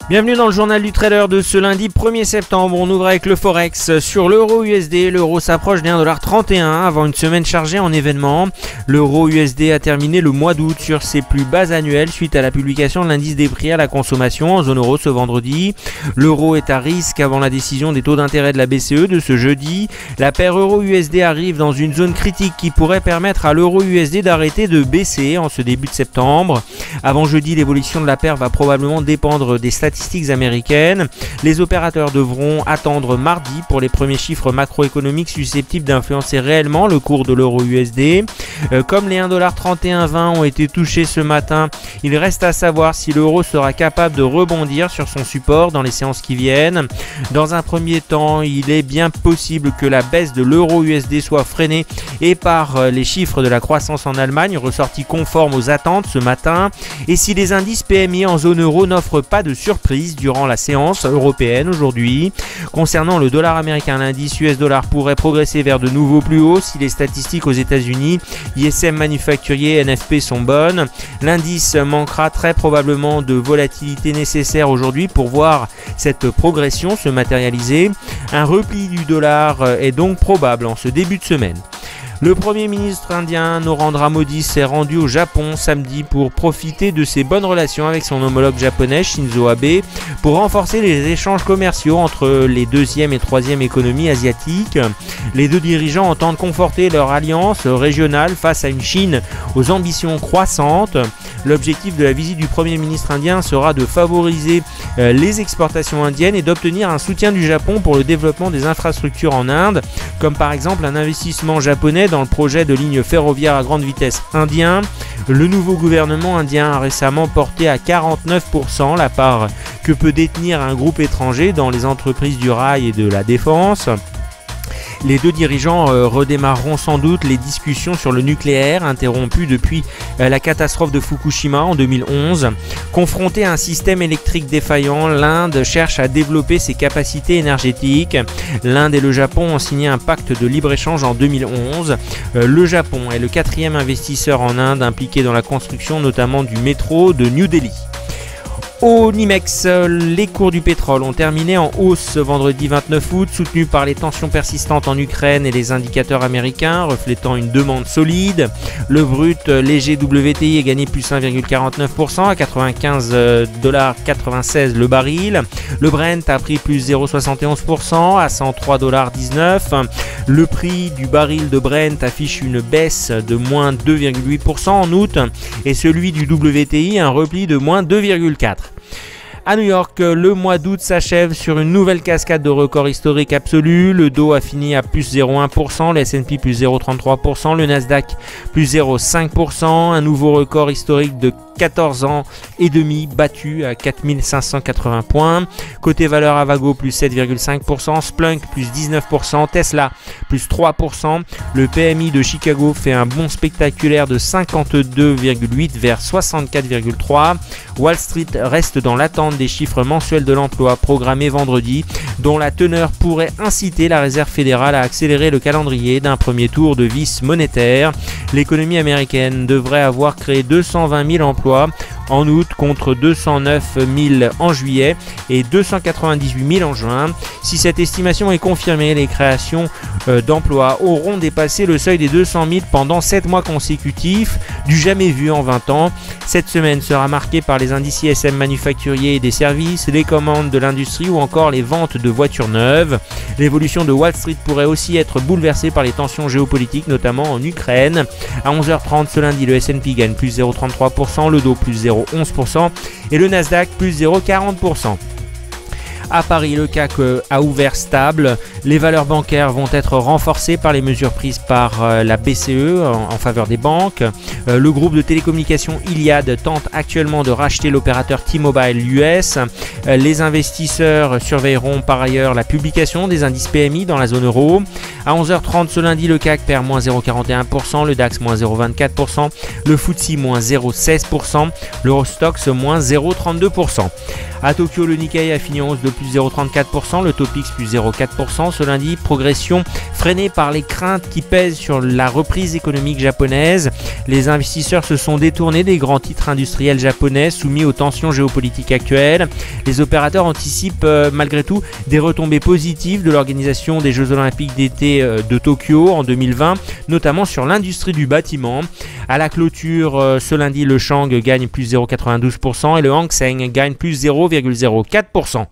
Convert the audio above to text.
Bienvenue dans le journal du trader de ce lundi 1er septembre. On ouvre avec le Forex sur l'euro USD. L'euro s'approche des 1,31$ avant une semaine chargée en événements. L'euro USD a terminé le mois d'août sur ses plus bas annuels suite à la publication de l'indice des prix à la consommation en zone euro ce vendredi. L'euro est à risque avant la décision des taux d'intérêt de la BCE de ce jeudi. La paire euro USD arrive dans une zone critique qui pourrait permettre à l'euro USD d'arrêter de baisser en ce début de septembre. Avant jeudi, l'évolution de la paire va probablement dépendre des statistiques américaines. Les opérateurs devront attendre mardi pour les premiers chiffres macroéconomiques susceptibles d'influencer réellement le cours de l'euro USD. Comme les 1,3120$ ont été touchés ce matin, il reste à savoir si l'euro sera capable de rebondir sur son support dans les séances qui viennent. Dans un premier temps, il est bien possible que la baisse de l'euro USD soit freinée et par les chiffres de la croissance en Allemagne ressortis conformes aux attentes ce matin, et si les indices PMI en zone euro n'offrent pas de surprise durant la séance européenne aujourd'hui. Concernant le dollar américain, l'indice US dollar pourrait progresser vers de nouveaux plus hauts si les statistiques aux États-Unis, ISM manufacturier, NFP sont bonnes. L'indice manquera très probablement de volatilité nécessaire aujourd'hui pour voir cette progression se matérialiser. Un repli du dollar est donc probable en ce début de semaine. Le Premier ministre indien Narendra Modi s'est rendu au Japon samedi pour profiter de ses bonnes relations avec son homologue japonais Shinzo Abe pour renforcer les échanges commerciaux entre les deuxième et troisième économies asiatiques. Les deux dirigeants entendent conforter leur alliance régionale face à une Chine aux ambitions croissantes. L'objectif de la visite du Premier ministre indien sera de favoriser les exportations indiennes et d'obtenir un soutien du Japon pour le développement des infrastructures en Inde, comme par exemple un investissement japonais dans le projet de ligne ferroviaire à grande vitesse indien. Le nouveau gouvernement indien a récemment porté à 49% la part que peut détenir un groupe étranger dans les entreprises du rail et de la défense. Les deux dirigeants redémarreront sans doute les discussions sur le nucléaire interrompues depuis la catastrophe de Fukushima en 2011. Confrontée à un système électrique défaillant, l'Inde cherche à développer ses capacités énergétiques. L'Inde et le Japon ont signé un pacte de libre-échange en 2011. Le Japon est le quatrième investisseur en Inde impliqué dans la construction notamment du métro de New Delhi. Au NYMEX, les cours du pétrole ont terminé en hausse ce vendredi 29 août, soutenus par les tensions persistantes en Ukraine et les indicateurs américains reflétant une demande solide. Le brut léger WTI est gagné plus 1,49% à 95,96$ le baril. Le Brent a pris plus 0,71% à 103,19$. Le prix du baril de Brent affiche une baisse de moins 2,8% en août et celui du WTI un repli de moins 2,4%. À New York, le mois d'août s'achève sur une nouvelle cascade de records historiques absolus. Le Dow a fini à plus 0,1%, le S&P plus 0,33%, le Nasdaq plus 0,5%, un nouveau record historique de 14 ans et demi battu à 4580 points. Côté valeur, Avago plus 7,5%, Splunk plus 19%, Tesla plus 3%. Le PMI de Chicago fait un bond spectaculaire de 52,8 vers 64,3. Wall Street reste dans l'attente des chiffres mensuels de l'emploi programmés vendredi, dont la teneur pourrait inciter la Réserve fédérale à accélérer le calendrier d'un premier tour de vis monétaire. L'économie américaine devrait avoir créé 220 000 emplois en août contre 209 000 en juillet et 298 000 en juin. Si cette estimation est confirmée, les créations d'emplois auront dépassé le seuil des 200 000 pendant 7 mois consécutifs, du jamais vu en 20 ans. Cette semaine sera marquée par les indices ISM manufacturiers et des services, les commandes de l'industrie ou encore les ventes de voitures neuves. L'évolution de Wall Street pourrait aussi être bouleversée par les tensions géopolitiques, notamment en Ukraine. À 11h30 ce lundi, le S&P gagne plus 0,33%, le Dow plus 0,11% et le Nasdaq plus 0,40%. À Paris, le CAC a ouvert stable. Les valeurs bancaires vont être renforcées par les mesures prises par la BCE en faveur des banques. Le groupe de télécommunications Iliad tente actuellement de racheter l'opérateur T-Mobile US. Les investisseurs surveilleront par ailleurs la publication des indices PMI dans la zone euro. À 11h30 ce lundi, le CAC perd moins 0,41%, le DAX moins 0,24%, le FTSE moins 0,16%, l'Eurostoxx moins 0,32%. À Tokyo, le Nikkei a fini en hausse de plus 0,34%, le Topix plus 0,4%. Ce lundi, progression freinée par les craintes qui pèsent sur la reprise économique japonaise. Les investisseurs se sont détournés des grands titres industriels japonais soumis aux tensions géopolitiques actuelles. Les opérateurs anticipent malgré tout des retombées positives de l'organisation des Jeux Olympiques d'été de Tokyo en 2020, notamment sur l'industrie du bâtiment. À la clôture, ce lundi, le Shang gagne plus 0,92% et le Hang Seng gagne plus 0,04%.